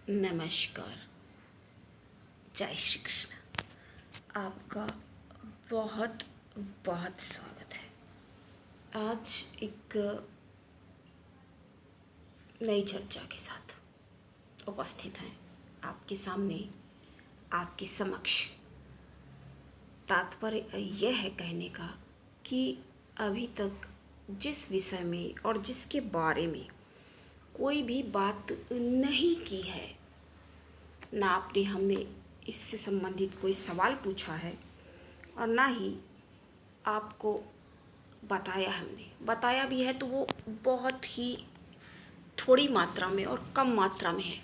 नमस्कार। जय श्री कृष्ण। आपका बहुत बहुत स्वागत है। आज एक नई चर्चा के साथ उपस्थित हैं आपके सामने, आपके समक्ष। तात्पर्य यह है कहने का कि अभी तक जिस विषय में और जिसके बारे में कोई भी बात नहीं की है, ना आपने हमें इससे संबंधित कोई सवाल पूछा है और ना ही आपको बताया भी है तो वो बहुत ही थोड़ी मात्रा में और कम मात्रा में है।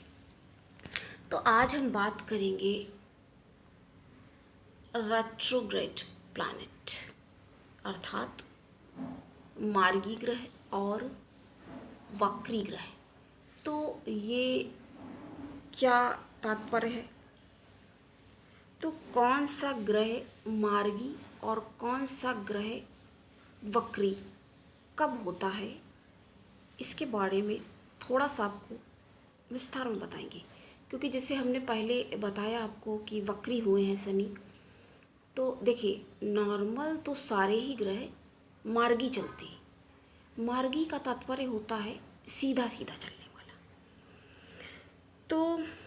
तो आज हम बात करेंगे रेट्रोग्रेड प्लैनेट अर्थात मार्गी ग्रह और वक्री ग्रह। तो ये क्या तात्पर्य है? तो कौन सा ग्रह मार्गी और कौन सा ग्रह वक्री कब होता है, इसके बारे में थोड़ा सा आपको विस्तार में बताएंगे। क्योंकि जैसे हमने पहले बताया आपको कि वक्री हुए हैं शनि, तो देखिए नॉर्मल तो सारे ही ग्रह मार्गी चलते हैं। मार्गी का तात्पर्य होता है सीधा सीधा चलने वाला। तो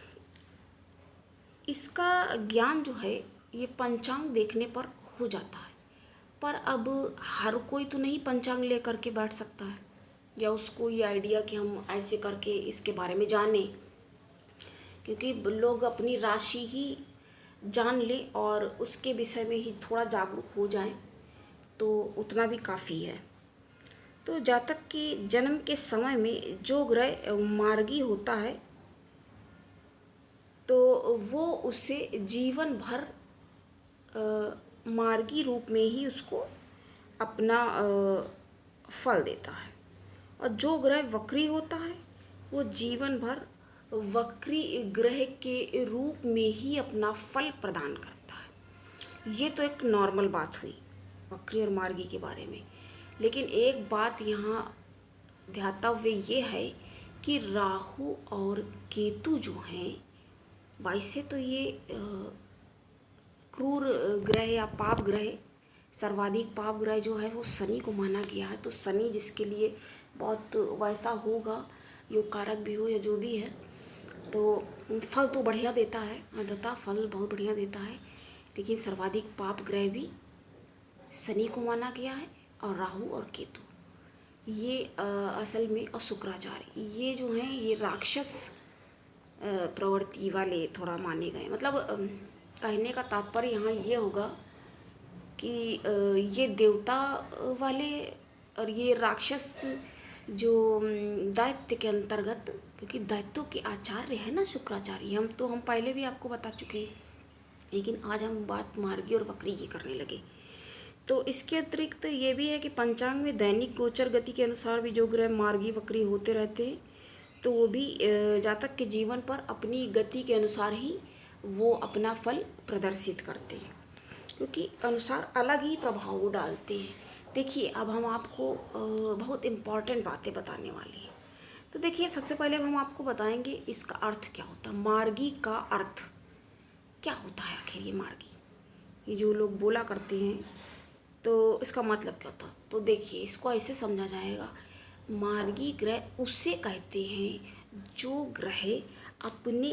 इसका ज्ञान जो है ये पंचांग देखने पर हो जाता है। पर अब हर कोई तो नहीं पंचांग लेकर के बैठ सकता है या उसको ये आइडिया कि हम ऐसे करके इसके बारे में जानें, क्योंकि लोग अपनी राशि ही जान ले और उसके विषय में ही थोड़ा जागरूक हो जाएं तो उतना भी काफ़ी है। तो जातक के जन्म के समय में जो ग्रह मार्गी होता है तो वो उसे जीवन भर मार्गी रूप में ही उसको अपना फल देता है। और जो ग्रह वक्री होता है वो जीवन भर वक्री ग्रह के रूप में ही अपना फल प्रदान करता है। ये तो एक नॉर्मल बात हुई वक्री और मार्गी के बारे में। लेकिन एक बात यहाँ ध्यातव्य ये है कि राहु और केतु जो हैं, वैसे तो ये क्रूर ग्रह या पाप ग्रह, सर्वाधिक पाप ग्रह जो है वो शनि को माना गया है। तो शनि जिसके लिए बहुत वैसा होगा, योग कारक भी हो या जो भी है, तो फल तो बढ़िया देता है, अंततः फल बहुत बढ़िया देता है। लेकिन सर्वाधिक पाप ग्रह भी शनि को माना गया है और राहु और केतु ये असल में, और शुक्राचार्य, ये जो हैं ये राक्षस प्रवृत्ति वाले थोड़ा माने गए। मतलब कहने का तात्पर्य यहाँ ये होगा कि ये देवता वाले और ये राक्षस जो दैत्य के अंतर्गत, क्योंकि दैत्यों के आचार्य है ना शुक्राचार्य, हम पहले भी आपको बता चुके हैं। लेकिन आज हम बात मार्गी और वक्री की करने लगे। तो इसके अतिरिक्त ये भी है कि पंचांग में दैनिक गोचर गति के अनुसार भी जो ग्रह मार्गी वक्री होते रहते हैं तो वो भी जातक के जीवन पर अपनी गति के अनुसार ही वो अपना फल प्रदर्शित करते हैं, क्योंकि अनुसार अलग ही प्रभाव वो डालते हैं। देखिए अब हम आपको बहुत इम्पॉर्टेंट बातें बताने वाले हैं। तो देखिए सबसे पहले हम आपको बताएंगे इसका अर्थ क्या होता है। मार्गी का अर्थ क्या होता है आखिर? ये मार्गी, ये जो लोग बोला करते हैं तो इसका मतलब क्या होता है? तो देखिए इसको ऐसे समझा जाएगा, मार्गी ग्रह उसे कहते हैं जो ग्रह अपने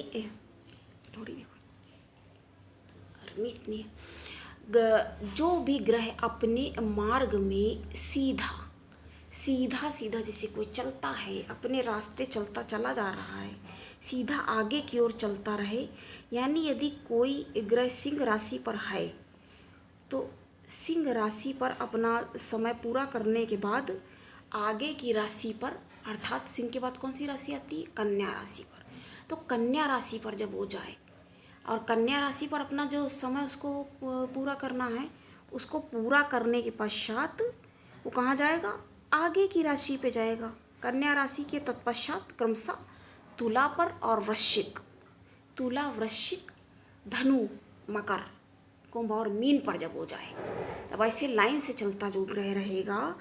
थोड़ी देखो गर्मी इतनी है, जो भी ग्रह अपने मार्ग में सीधा सीधा जैसे कोई चलता है, अपने रास्ते चलता चला जा रहा है, सीधा आगे की ओर चलता रहे। यानी यदि कोई ग्रह सिंह राशि पर है तो सिंह राशि पर अपना समय पूरा करने के बाद आगे की राशि पर, अर्थात सिंह के बाद कौन सी राशि आती है? कन्या राशि पर। तो कन्या राशि पर जब हो जाए और कन्या राशि पर अपना जो समय उसको पूरा करना है, उसको पूरा करने के पश्चात वो कहाँ जाएगा? आगे की राशि पे जाएगा। कन्या राशि के तत्पश्चात क्रमशः तुला पर और वृश्चिक, तुला, वृश्चिक, धनु, मकर, कुंभ और मीन पर जब हो जाए, तब ऐसे लाइन से चलता जो ग्रह रहेगा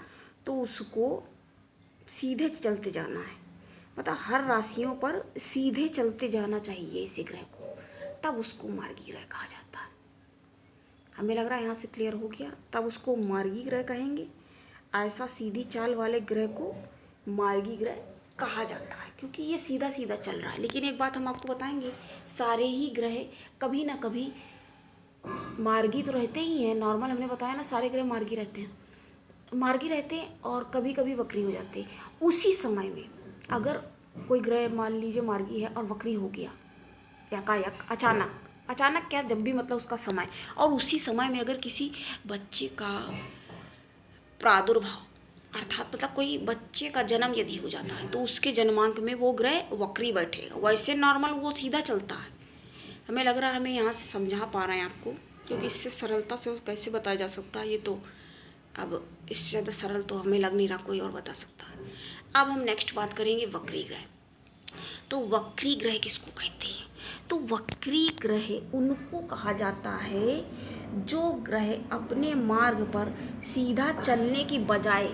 तो उसको सीधे चलते जाना है। मतलब हर राशियों पर सीधे चलते जाना चाहिए इसी ग्रह को, तब उसको मार्गी ग्रह कहा जाता है। हमें लग रहा है यहाँ से क्लियर हो गया। तब उसको मार्गी ग्रह कहेंगे। ऐसा सीधी चाल वाले ग्रह को मार्गी ग्रह कहा जाता है, क्योंकि ये सीधा सीधा चल रहा है। लेकिन एक बात हम आपको बताएंगे, सारे ही ग्रह कभी ना कभी मार्गी तो रहते ही हैं। नॉर्मल हमने बताया ना, सारे ग्रह मार्गी रहते हैं, मार्गी रहते हैं और कभी कभी वक्री हो जाते हैं। उसी समय में अगर कोई ग्रह मान लीजिए मार्गी है और वक्री हो गया, एकाएक अचानक, अचानक क्या, जब भी मतलब उसका समय, और उसी समय में अगर किसी बच्चे का प्रादुर्भाव, अर्थात मतलब कोई बच्चे का जन्म यदि हो जाता है, तो उसके जन्मांक में वो ग्रह वक्री बैठेगा। वैसे नॉर्मल वो सीधा चलता है। हमें लग रहा है हमें यहाँ से समझा पा रहे हैं आपको, क्योंकि इससे सरलता से कैसे बताया जा सकता है, ये तो अब इससे ज़्यादा सरल तो हमें लग नहीं रहा कोई और बता सकता है। अब हम नेक्स्ट बात करेंगे वक्री ग्रह। तो वक्री ग्रह किसको कहते हैं? तो वक्री ग्रह उनको कहा जाता है जो ग्रह अपने मार्ग पर सीधा चलने की बजाय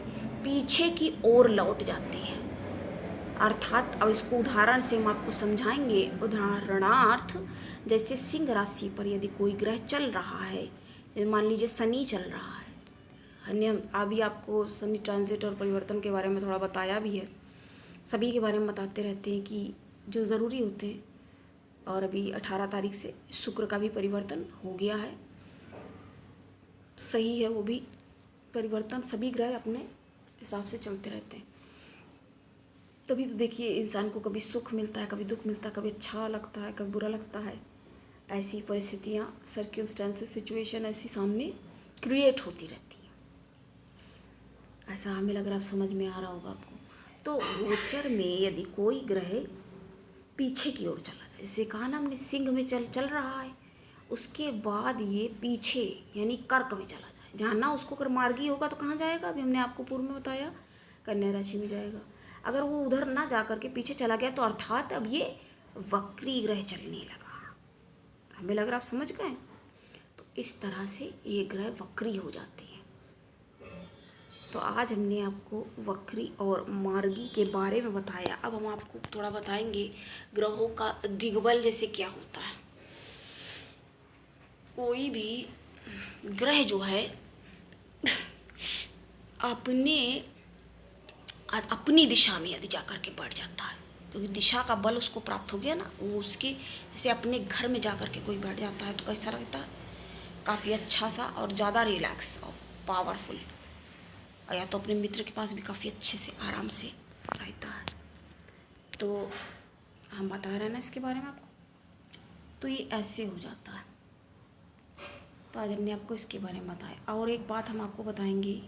पीछे की ओर लौट जाते हैं। अर्थात अब इसको उदाहरण से हम आपको समझाएंगे। उदाहरणार्थ, जैसे सिंह राशि पर यदि कोई ग्रह चल रहा है, जैसे मान लीजिए शनि चल रहा है, हमने अभी आपको शनि ट्रांजिट और परिवर्तन के बारे में थोड़ा बताया भी है। सभी के बारे में बताते रहते हैं कि जो ज़रूरी होते हैं। और अभी 18 तारीख से शुक्र का भी परिवर्तन हो गया है, सही है वो भी परिवर्तन। सभी ग्रह अपने हिसाब से चलते रहते हैं। तभी तो देखिए इंसान को कभी सुख मिलता है, कभी दुख मिलता है, कभी अच्छा लगता है, कभी बुरा लगता है। ऐसी परिस्थितियाँ, सर्कमस्टेंसेस, सिचुएशन ऐसी सामने क्रिएट होती रहती हैं। ऐसा हमें लग रहा है, समझ में आ रहा होगा आपको। तो गोचर में यदि कोई ग्रह पीछे की ओर चला जाए, जैसे कहा ना हमने सिंह में चल रहा है, उसके बाद ये पीछे यानी कर्क में चला जाए, जहाँ ना उसको अगर मार्गी होगा तो कहाँ जाएगा, अभी हमने आपको पूर्व में बताया, कन्या राशि में जाएगा। अगर वो उधर ना जा करके पीछे चला गया तो अर्थात अब ये वक्री ग्रह चलने लगा। हमें लग रहा आप समझ गए। तो इस तरह से ये ग्रह वक्री हो जाते हैं। तो आज हमने आपको वक्री और मार्गी के बारे में बताया। अब हम आपको थोड़ा बताएंगे ग्रहों का दिग्बल जैसे क्या होता है। कोई भी ग्रह जो है अपनी दिशा में यदि जाकर के बढ़ जाता है, तो दिशा का बल उसको प्राप्त हो गया ना, वो उसके जैसे अपने घर में जाकर के कोई बैठ जाता है तो कैसा लगता है, काफ़ी अच्छा सा और ज़्यादा रिलैक्स और पावरफुल, या तो अपने मित्र के पास भी काफ़ी अच्छे से आराम से रहता है। तो हम बता रहे हैं ना इसके बारे में आपको, तो ये ऐसे हो जाता है। तो आज हमने आपको इसके बारे में बताया। और एक बात हम आपको बताएंगे,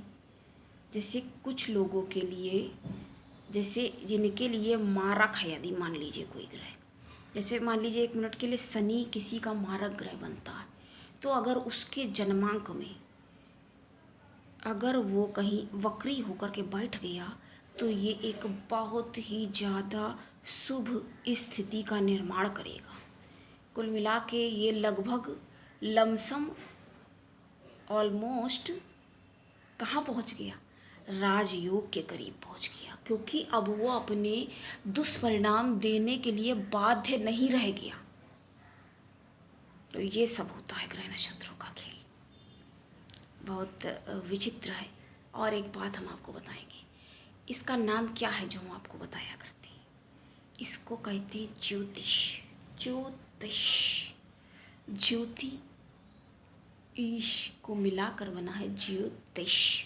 जैसे कुछ लोगों के लिए, जैसे जिनके लिए मारक है, यदि मान लीजिए कोई ग्रह, जैसे मान लीजिए 1 मिनट के लिए शनि किसी का मारक ग्रह बनता है, तो अगर उसके जन्मांक में अगर वो कहीं वक्री होकर के बैठ गया तो ये एक बहुत ही ज़्यादा शुभ स्थिति का निर्माण करेगा। कुल मिला के ये लगभग लमसम ऑलमोस्ट कहाँ पहुँच गया, राजयोग के करीब पहुँच गया, क्योंकि अब वो अपने दुष्परिणाम देने के लिए बाध्य नहीं रह गया। तो ये सब होता है ग्रह नक्षत्रों का खेल, बहुत विचित्र है। और एक बात हम आपको बताएंगे, इसका नाम क्या है जो हम आपको बताया करते हैं, इसको कहते हैं ज्योतिष। ज्योतिष, ज्योति ईश को मिलाकर बना है ज्योतिष।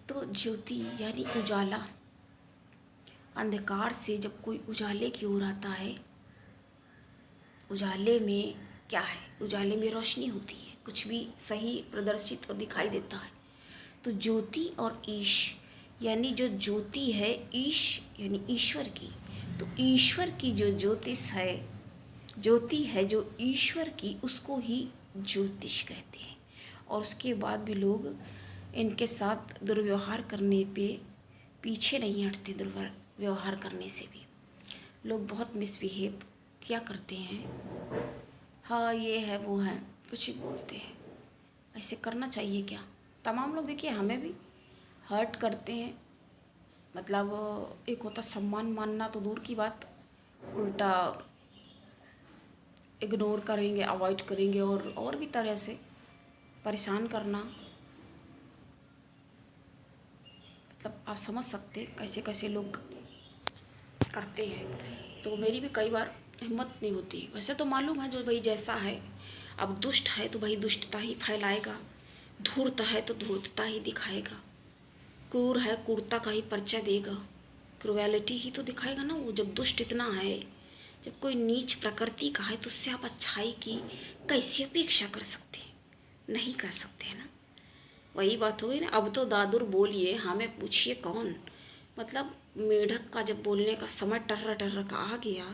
तो ज्योति यानी उजाला, अंधकार से जब कोई उजाले की ओर आता है, उजाले में क्या है, उजाले में रोशनी होती है, कुछ भी सही प्रदर्शित और दिखाई देता है। तो ज्योति और ईश यानी जो ज्योति है, ईश यानी ईश्वर की, तो ईश्वर की जो ज्योतिष है, ज्योति है जो ईश्वर की, उसको ही ज्योतिष कहते हैं। और उसके बाद भी लोग इनके साथ दुर्व्यवहार करने पे पीछे नहीं हटते। दुर्व्यवहार करने से भी लोग बहुत मिसबिहेव क्या करते हैं, हाँ ये है वो है, कुछ भी बोलते हैं। ऐसे करना चाहिए क्या? तमाम लोग देखिए हमें भी हर्ट करते हैं, मतलब एक होता सम्मान मानना तो दूर की बात, उल्टा इग्नोर करेंगे, अवॉइड करेंगे और भी तरह से परेशान करना। मतलब आप समझ सकते हैं कैसे कैसे लोग करते हैं। तो मेरी भी कई बार हिम्मत नहीं होती। वैसे तो मालूम है जो भाई जैसा है, अब दुष्ट है तो भाई दुष्टता ही फैलाएगा, धूर्त है तो धूर्तता ही दिखाएगा, क्रूर है क्रूरता का ही परिचय देगा, क्रुएलिटी ही तो दिखाएगा ना वो। जब दुष्ट इतना है, जब कोई नीच प्रकृति का है, तो उससे आप अच्छाई की कैसी अपेक्षा कर सकते हैं? नहीं कर सकते हैं ना। वही बात हो गई ना। अब तो दादुर बोलिए, हमें पूछिए कौन। मतलब मेढक का जब बोलने का समय टर्रा टर्रा का आ गया,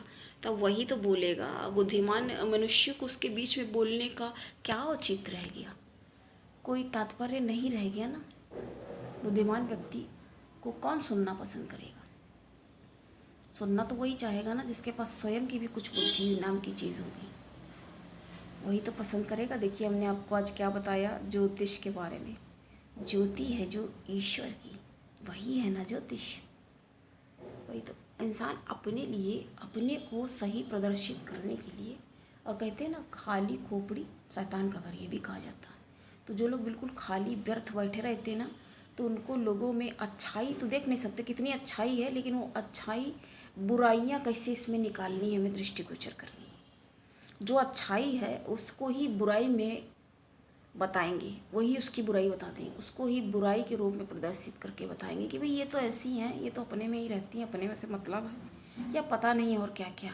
तब वही तो बोलेगा। बुद्धिमान मनुष्य को उसके बीच में बोलने का क्या औचित्य रह गया? कोई तात्पर्य नहीं रह गया ना। बुद्धिमान व्यक्ति को कौन सुनना पसंद करेगा? सुनना तो वही चाहेगा ना जिसके पास स्वयं की भी कुछ बुद्धि नाम की चीज़ होगी, वही तो पसंद करेगा। देखिए हमने आपको आज क्या बताया ज्योतिष के बारे में। ज्योति है जो ईश्वर की, वही है ना ज्योतिष। वही तो इंसान अपने लिए, अपने को सही प्रदर्शित करने के लिए, और कहते हैं ना खाली खोपड़ी शैतान का घर, ये भी कहा जाता है। तो जो लोग बिल्कुल खाली व्यर्थ बैठे रहते हैं ना, तो उनको लोगों में अच्छाई तो देख नहीं सकते कितनी अच्छाई है, लेकिन वो अच्छाई बुराइयाँ कैसे इसमें निकालनी है हमें दृष्टिगोचर करनी है। जो अच्छाई है उसको ही बुराई में बताएंगे, वही उसकी बुराई बताते हैं, उसको ही बुराई के रूप में प्रदर्शित करके बताएंगे कि भाई ये तो ऐसी हैं, ये तो अपने में ही रहती हैं, अपने में से मतलब है, या पता नहीं है और क्या क्या।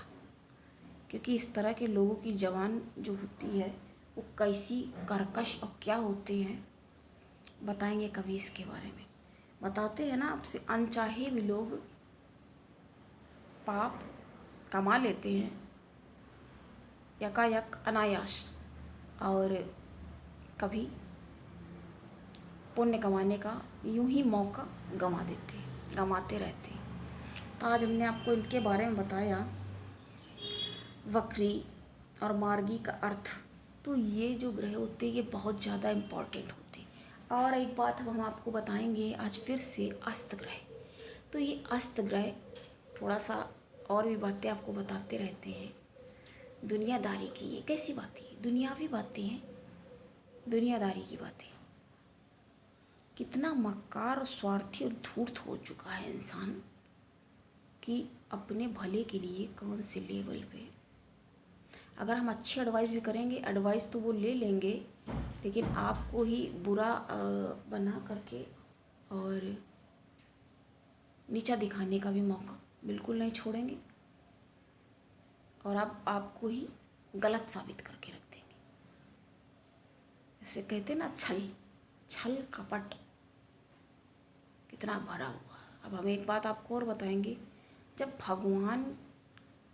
क्योंकि इस तरह के लोगों की जबान जो होती है वो कैसी कर्कश और क्या होते हैं, बताएंगे कभी इसके बारे में। बताते हैं ना आपसे, अनचाहे भी लोग पाप कमा लेते हैं यकायक अनायास, और कभी पुण्य कमाने का यूं ही मौका गंवाते रहते हैं। तो आज हमने आपको इनके बारे में बताया, वक्री और मार्गी का अर्थ। तो ये जो ग्रह होते हैं ये बहुत ज़्यादा इम्पॉर्टेंट होते हैं। और एक बात हम आपको बताएंगे आज फिर से, अस्त ग्रह। तो ये अस्त ग्रह थोड़ा सा और भी बातें आपको बताते रहते हैं दुनियादारी की। ये कैसी बातें हैं? दुनियावी बातें हैं, दुनियादारी की बातें। कितना मक्कार और स्वार्थी और धूर्त हो चुका है इंसान कि अपने भले के लिए कौन से लेवल पे, अगर हम अच्छी एडवाइस भी करेंगे, एडवाइस तो वो ले लेंगे, लेकिन आपको ही बुरा बना करके और नीचा दिखाने का भी मौका बिल्कुल नहीं छोड़ेंगे, और आपको ही गलत साबित करके रख देंगे। जैसे कहते हैं ना छल कपट कितना भरा हुआ। अब हम एक बात आपको और बताएंगे, जब भगवान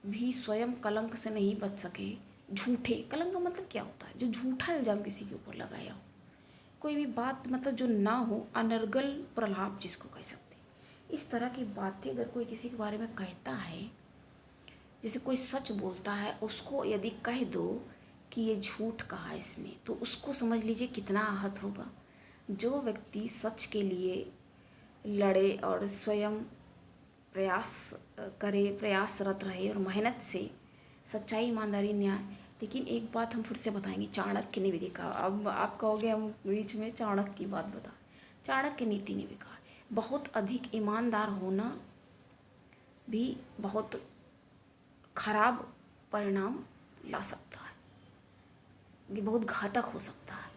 भी स्वयं कलंक से नहीं बच सके, झूठे कलंक का मतलब क्या होता है? जो झूठा इल्ज़ाम किसी के ऊपर लगाया हो, कोई भी बात मतलब जो ना हो, अनर्गल प्रलाप जिसको कह सकते हैं, इस तरह की बातें अगर कोई किसी के बारे में कहता है, जैसे कोई सच बोलता है, उसको यदि कह दो कि ये झूठ कहा इसने, तो उसको समझ लीजिए कितना आहत होगा। जो व्यक्ति सच के लिए लड़े और स्वयं प्रयास करे, प्रयासरत रहे और मेहनत से सच्चाई, ईमानदारी, न्याय। लेकिन एक बात हम फिर से बताएंगे, चाणक्य ने भी देखा। अब आप कहोगे हम बीच में चाणक्य की बात बता, चाणक्य नीति ने भी कहा बहुत अधिक ईमानदार होना भी बहुत खराब परिणाम ला सकता है, ये बहुत घातक हो सकता है।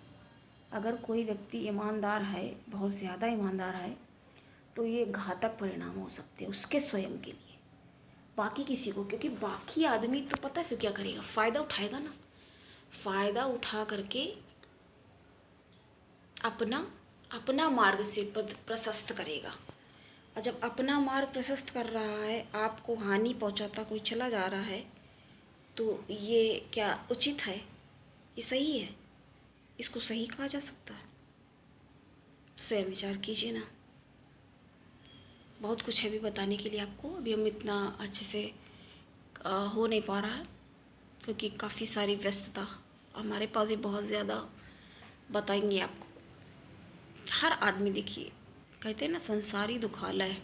अगर कोई व्यक्ति ईमानदार है, बहुत ज़्यादा ईमानदार है, तो ये घातक परिणाम हो सकते हैं उसके स्वयं के लिए, बाकी किसी को। क्योंकि बाकी आदमी तो पता है फिर क्या करेगा, फ़ायदा उठाएगा ना, फ़ायदा उठा करके अपना मार्ग से प्रशस्त करेगा। और जब अपना मार्ग प्रशस्त कर रहा है, आपको हानि पहुंचाता कोई चला जा रहा है, तो ये क्या उचित है? ये सही है? इसको सही कहा जा सकता है? स्वयं विचार कीजिए ना। बहुत कुछ है भी बताने के लिए आपको, अभी हम इतना अच्छे से हो नहीं पा रहा है, क्योंकि काफ़ी सारी व्यस्तता हमारे पास भी बहुत ज़्यादा। बताएंगे आपको हर आदमी, देखिए कहते हैं ना संसारी दुखालय,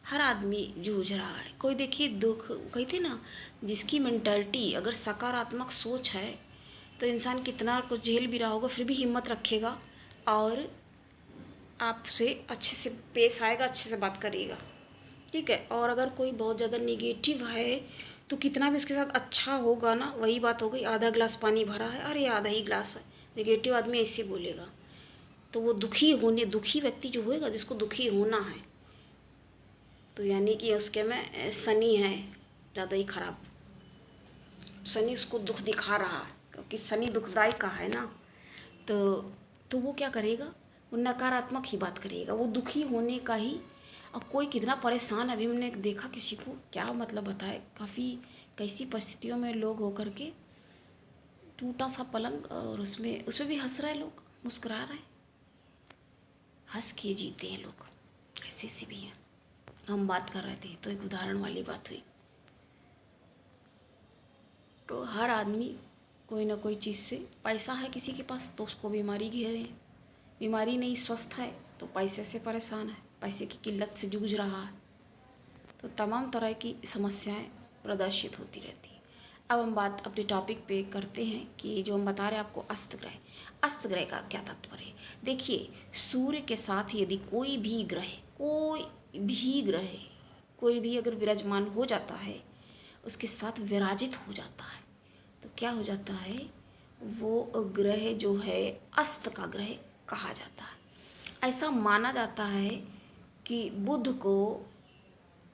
हर आदमी जूझ रहा है। कोई देखिए दुख, कहते ना, जिसकी मेंटालिटी अगर सकारात्मक सोच है तो इंसान कितना कुछ झेल भी रहा होगा फिर भी हिम्मत रखेगा और आपसे अच्छे से पेश आएगा, अच्छे से बात करेगा, ठीक है। और अगर कोई बहुत ज़्यादा निगेटिव है तो कितना भी उसके साथ अच्छा होगा ना, वही बात हो गई, आधा गिलास पानी भरा है, अरे आधा ही गिलास है। निगेटिव आदमी ऐसे बोलेगा। तो वो दुखी व्यक्ति जो होएगा, जिसको दुखी होना है, तो यानी कि उसके में शनि है ज़्यादा ही खराब। शनि उसको दुख दिखा रहा है, क्योंकि शनि दुखदाई का है ना। तो वो क्या करेगा, वो नकारात्मक ही बात करेगा, वो दुखी होने का ही। अब कोई कितना परेशान, अभी हमने देखा किसी को, क्या मतलब बताए, काफ़ी कैसी परिस्थितियों में लोग होकर के, टूटा सा पलंग और उसमें भी हंस रहे लोग, मुस्कुरा रहे हैं, हंस के जीते हैं लोग, ऐसे भी हैं। हम बात कर रहे थे तो एक उदाहरण वाली बात हुई। तो हर आदमी कोई ना कोई चीज़ से, पैसा है किसी के पास तो उसको बीमारी घेरे हैं, बीमारी नहीं, स्वस्थ है तो पैसे से परेशान है, पैसे की किल्लत से जूझ रहा है। तो तमाम तरह की समस्याएं प्रदर्शित होती रहती हैं। अब हम बात अपने टॉपिक पे करते हैं कि जो हम बता रहे हैं आपको, अस्त ग्रह। अस्त ग्रह का क्या तात्पर्य है? देखिए, सूर्य के साथ यदि कोई भी ग्रह कोई भी अगर विराजमान हो जाता है, उसके साथ विराजित हो जाता है, तो क्या हो जाता है, वो ग्रह जो है अस्त का ग्रह कहा जाता है। ऐसा माना जाता है कि बुध को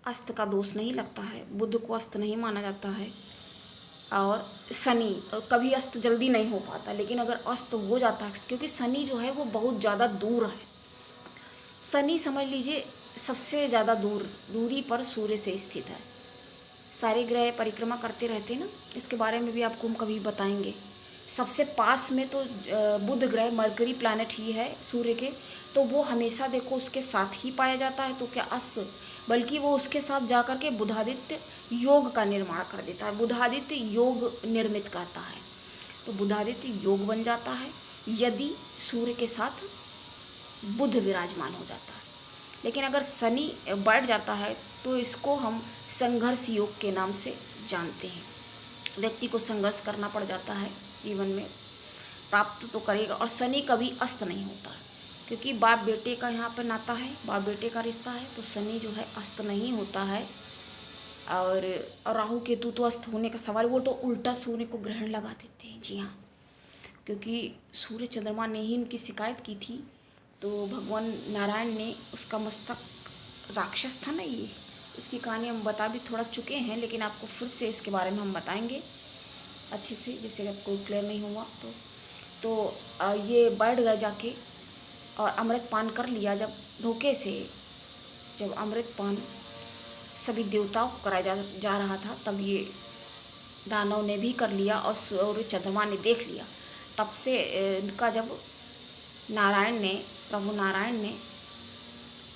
अस्त का दोष नहीं लगता है, बुध को अस्त नहीं माना जाता है। और शनि कभी अस्त जल्दी नहीं हो पाता, लेकिन अगर अस्त हो जाता है, क्योंकि शनि जो है वो बहुत ज़्यादा दूर है। शनि समझ लीजिए सबसे ज़्यादा दूरी पर सूर्य से स्थित है। सारे ग्रह परिक्रमा करते रहते हैं ना, इसके बारे में भी आपको हम कभी बताएंगे। सबसे पास में तो बुध ग्रह, मरकरी प्लैनेट ही है सूर्य के, तो वो हमेशा देखो उसके साथ ही पाया जाता है। तो क्या अस्त, बल्कि वो उसके साथ जाकर के बुधादित्य योग का निर्माण कर देता है, बुधादित्य योग निर्मित करता है। तो बुधादित्य योग बन जाता है यदि सूर्य के साथ बुध विराजमान हो जाता है। लेकिन अगर शनि बढ़ जाता है तो इसको हम संघर्ष योग के नाम से जानते हैं। व्यक्ति को संघर्ष करना पड़ जाता है जीवन में, प्राप्त तो करेगा। और शनि कभी अस्त नहीं होता है, क्योंकि बाप बेटे का यहाँ पर नाता है, बाप बेटे का रिश्ता है, तो शनि जो है अस्त नहीं होता है। और राहु केतु तो अस्त होने का सवाल, वो तो उल्टा सूर्य को ग्रहण लगा देते हैं। जी हाँ, क्योंकि सूर्य चंद्रमा ने ही उनकी शिकायत की थी, तो भगवान नारायण ने उसका मस्तक, राक्षस था ना ये, इसकी कहानी हम बता भी थोड़ा चुके हैं, लेकिन आपको फिर से इसके बारे में हम बताएंगे अच्छे से, जैसे अगर कोई क्लियर नहीं हुआ तो ये बैठ गए जाके और अमृत पान कर लिया। जब धोखे से, जब अमृत पान सभी देवताओं को कराया जा रहा था, तब ये दानव ने भी कर लिया और सूर्य चंद्रमा ने देख लिया। तब से इनका, जब प्रभु नारायण ने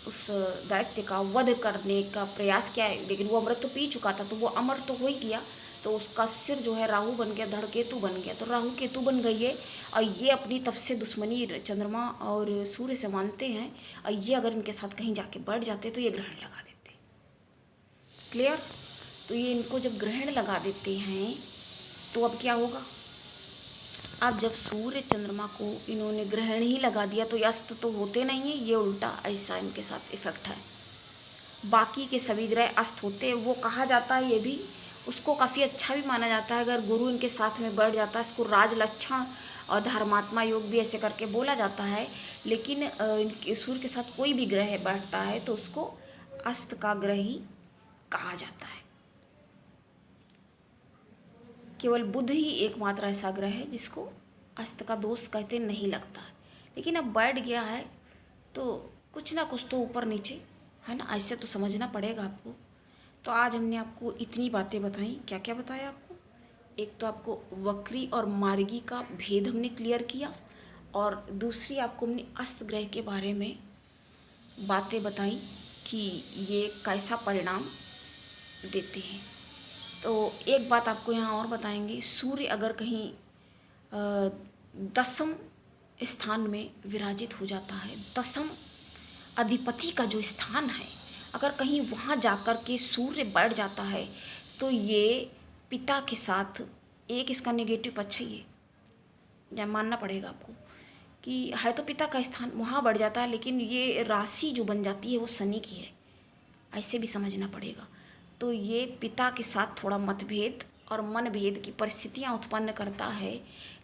उस दैत्य का वध करने का प्रयास किया, लेकिन वो अमृत तो पी चुका था, तो वो अमर तो हो ही गया। तो उसका सिर जो है राहु बन गया, धड़ केतु बन गया, तो राहु केतु बन गई है। और ये अपनी तब से दुश्मनी चंद्रमा और सूर्य से मानते हैं, और ये अगर इनके साथ कहीं जाके बैठ जाते तो ये ग्रहण लगा देते। क्लियर? तो ये इनको जब ग्रहण लगा देते हैं तो अब क्या होगा, अब जब सूर्य चंद्रमा को इन्होंने ग्रहण ही लगा दिया तो अस्त तो होते नहीं है, ये उल्टा ऐसा इनके साथ इफेक्ट है। बाकी के सभी ग्रह अस्त होते हैं, वो कहा जाता है, ये भी उसको काफ़ी अच्छा भी माना जाता है अगर गुरु इनके साथ में बढ़ जाता है। इसको राज लक्षण और धर्मात्मा योग भी ऐसे करके बोला जाता है। लेकिन इनके सूर्य के साथ कोई भी ग्रह बैठता है तो उसको अस्त का ग्रह ही कहा जाता है। केवल बुध ही एकमात्र ऐसा ग्रह है जिसको अस्त का दोष कहते नहीं लगता है। लेकिन अब बैठ गया है तो कुछ ना कुछ तो ऊपर नीचे है ना, ऐसे तो समझना पड़ेगा आपको। तो आज हमने आपको इतनी बातें बताई। क्या क्या बताया आपको? एक तो आपको वक्री और मार्गी का भेद हमने क्लियर किया, और दूसरी आपको हमने अस्त ग्रह के बारे में बातें बताई कि ये कैसा परिणाम देते हैं। तो एक बात आपको यहाँ और बताएंगे, सूर्य अगर कहीं 10वें स्थान में विराजित हो जाता है, 10वें अधिपति का जो स्थान है, अगर कहीं वहाँ जाकर के सूर्य बैठ जाता है तो ये पिता के साथ एक इसका नेगेटिव पक्ष है ये, या मानना पड़ेगा आपको कि है तो पिता का स्थान वहाँ बढ़ जाता है, लेकिन ये राशि जो बन जाती है वो शनि की है, ऐसे भी समझना पड़ेगा। तो ये पिता के साथ थोड़ा मतभेद और मनभेद की परिस्थितियाँ उत्पन्न करता है,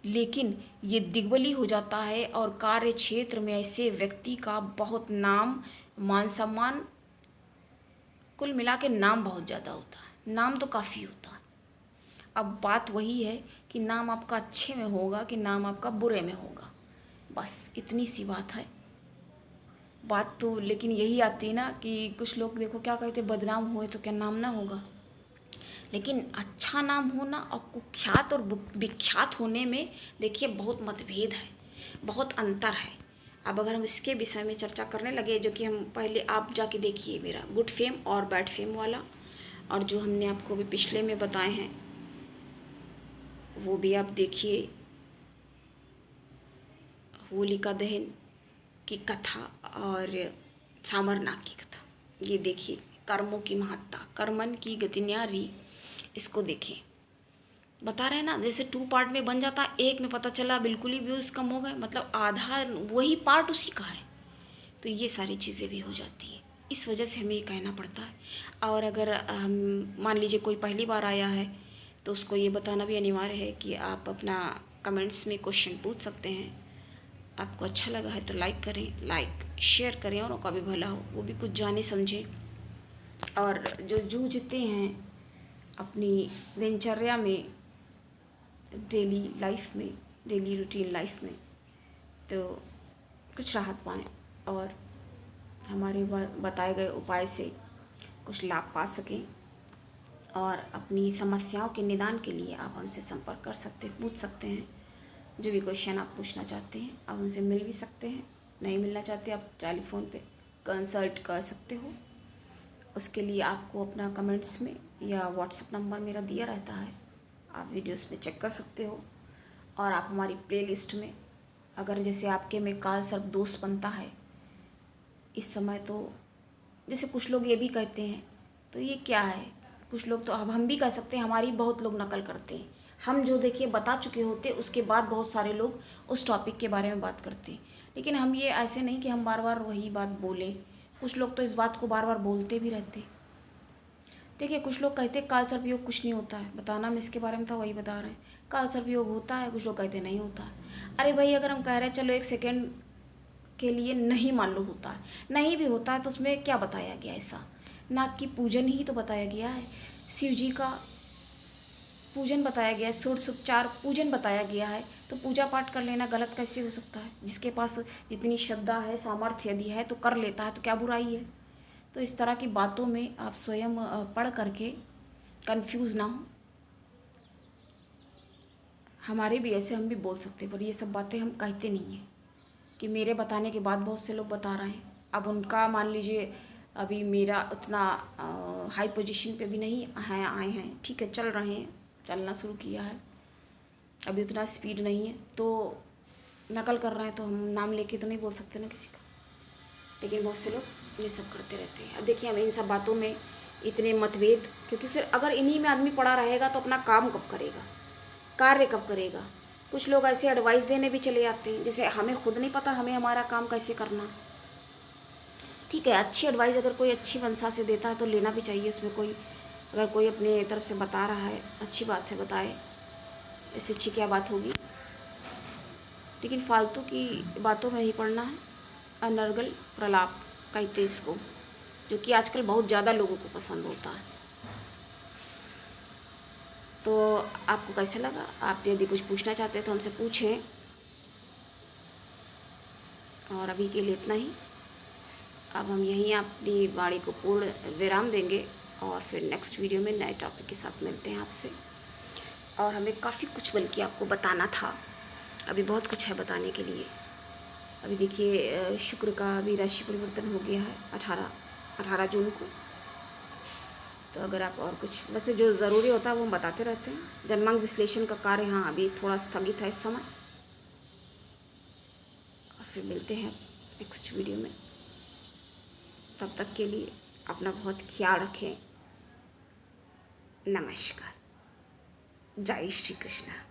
लेकिन ये दिग्बली हो जाता है और कार्य क्षेत्र में ऐसे व्यक्ति का बहुत नाम, मान सम्मान, कुल मिला के नाम बहुत ज़्यादा होता है, नाम तो काफ़ी होता है। अब बात वही है कि नाम आपका अच्छे में होगा कि नाम आपका बुरे में होगा, बस इतनी सी बात है। बात तो लेकिन यही आती है ना कि कुछ लोग देखो क्या कहते, बदनाम हुए तो क्या नाम ना होगा, लेकिन अच्छा नाम होना और कुख्यात और विख्यात होने में देखिए बहुत मतभेद है, बहुत अंतर है। अब अगर हम इसके विषय में चर्चा करने लगे, जो कि हम पहले आप जाके देखिए मेरा गुड फेम और बैड फेम वाला, और जो हमने आपको भी पिछले में बताए हैं वो भी आप देखिए, होलिका दहन की कथा और सामरनाथ की कथा, ये देखिए कर्मों की महत्ता, कर्मन की गति न्यारी, इसको देखें। बता रहे हैं ना, जैसे 2 पार्ट में बन जाता, एक में पता चला बिल्कुल ही व्यूज़ कम हो गए, मतलब आधा वही पार्ट उसी का है। तो ये सारी चीज़ें भी हो जाती हैं, इस वजह से हमें ये कहना पड़ता है। और अगर मान लीजिए कोई पहली बार आया है तो उसको ये बताना भी अनिवार्य है कि आप अपना कमेंट्स में क्वेश्चन पूछ सकते हैं। आपको अच्छा लगा है तो लाइक करें, लाइक शेयर करें, और का भी भला हो, वो भी कुछ जाने समझें। और जो जूझते हैं अपनी दिनचर्या में, डेली लाइफ में, डेली रूटीन लाइफ में, तो कुछ राहत पाएँ और हमारे बताए गए उपाय से कुछ लाभ पा सकें। और अपनी समस्याओं के निदान के लिए आप हमसे संपर्क कर सकते हैं, पूछ सकते हैं। जो भी क्वेश्चन आप पूछना चाहते हैं आप उनसे मिल भी सकते हैं, नहीं मिलना चाहते आप टेलीफोन पे कंसल्ट कर सकते हो। उसके लिए आपको अपना कमेंट्स में या व्हाट्सएप नंबर मेरा दिया रहता है, आप वीडियोस में चेक कर सकते हो। और आप हमारी प्लेलिस्ट में, अगर जैसे आपके में काल सर्प दोष बनता है इस समय, तो जैसे कुछ लोग ये भी कहते हैं तो ये क्या है, कुछ लोग तो, अब हम भी कह सकते हैं, हमारी बहुत लोग नकल करते हैं। हम जो देखिए बता चुके होते उसके बाद बहुत सारे लोग उस टॉपिक के बारे में बात करते हैं, लेकिन हम ये ऐसे नहीं कि हम बार बार वही बात बोलें। कुछ लोग तो इस बात को बार बार बोलते भी रहते। देखिए कुछ लोग कहते काल सर्प योग कुछ नहीं होता है, बताना हम इसके बारे में था वही बता रहे हैं, काल सर्प योग होता है, कुछ लोग कहते नहीं होता है। अरे भाई अगर हम कह रहे हैं चलो 1 सेकेंड के लिए नहीं मान लो होता है, नहीं भी होता है तो उसमें क्या बताया गया, ऐसा नाग की पूजन ही तो बताया गया है, शिव जी का पूजन बताया गया है, षोडशोपचार पूजन बताया गया है। तो पूजा पाठ कर लेना गलत कैसे हो सकता है? जिसके पास जितनी श्रद्धा है, सामर्थ्य यदि है तो कर लेता है, तो क्या बुराई है? तो इस तरह की बातों में आप स्वयं पढ़ करके कंफ्यूज ना हो। हमारे भी ऐसे हम भी बोल सकते हैं, पर ये सब बातें हम कहते नहीं हैं कि मेरे बताने के बाद बहुत से लोग बता रहे हैं। अब उनका मान लीजिए अभी मेरा उतना हाई पोजीशन पे भी नहीं है, आए हैं, ठीक है, चल रहे हैं, चलना शुरू किया है, अभी उतना स्पीड नहीं है, तो नकल कर रहे हैं, तो हम नाम लेके तो नहीं बोल सकते ना किसी का, लेकिन बहुत से लोग ये सब करते रहते हैं। अब देखिए हम इन सब बातों में इतने मतभेद, क्योंकि फिर अगर इन्हीं में आदमी पड़ा रहेगा तो अपना काम कब करेगा, कार्य कब करेगा? कुछ लोग ऐसे एडवाइस देने भी चले जाते हैं, जैसे हमें खुद नहीं पता हमें हमारा काम कैसे करना। ठीक है, अच्छी एडवाइस अगर कोई अच्छी मंशा से देता है तो लेना भी चाहिए, उसमें कोई, अगर कोई अपने तरफ से बता रहा है अच्छी बात है, बताए, इससे अच्छी क्या बात होगी। लेकिन फालतू की बातों में नहीं पड़ना है। अनर्गल प्रलाप कहते इसको, जो कि आजकल बहुत ज़्यादा लोगों को पसंद होता है। तो आपको कैसा लगा? आप यदि कुछ पूछना चाहते हैं तो हमसे पूछें। और अभी के लिए इतना ही। अब हम यहीं अपनी वाणी को पूर्ण विराम देंगे और फिर नेक्स्ट वीडियो में नए टॉपिक के साथ मिलते हैं आपसे। और हमें काफ़ी कुछ बल्कि आपको बताना था, अभी बहुत कुछ है बताने के लिए। अभी देखिए शुक्र का अभी राशि परिवर्तन हो गया है 18 जून को। तो अगर आप और कुछ वैसे जो ज़रूरी होता है वो हम बताते रहते हैं। जन्मांक विश्लेषण का कार्य हाँ अभी थोड़ा स्थगित है इस समय। और फिर मिलते हैं नेक्स्ट वीडियो में, तब तक के लिए अपना बहुत ख्याल रखें। नमस्कार। जय श्री कृष्ण।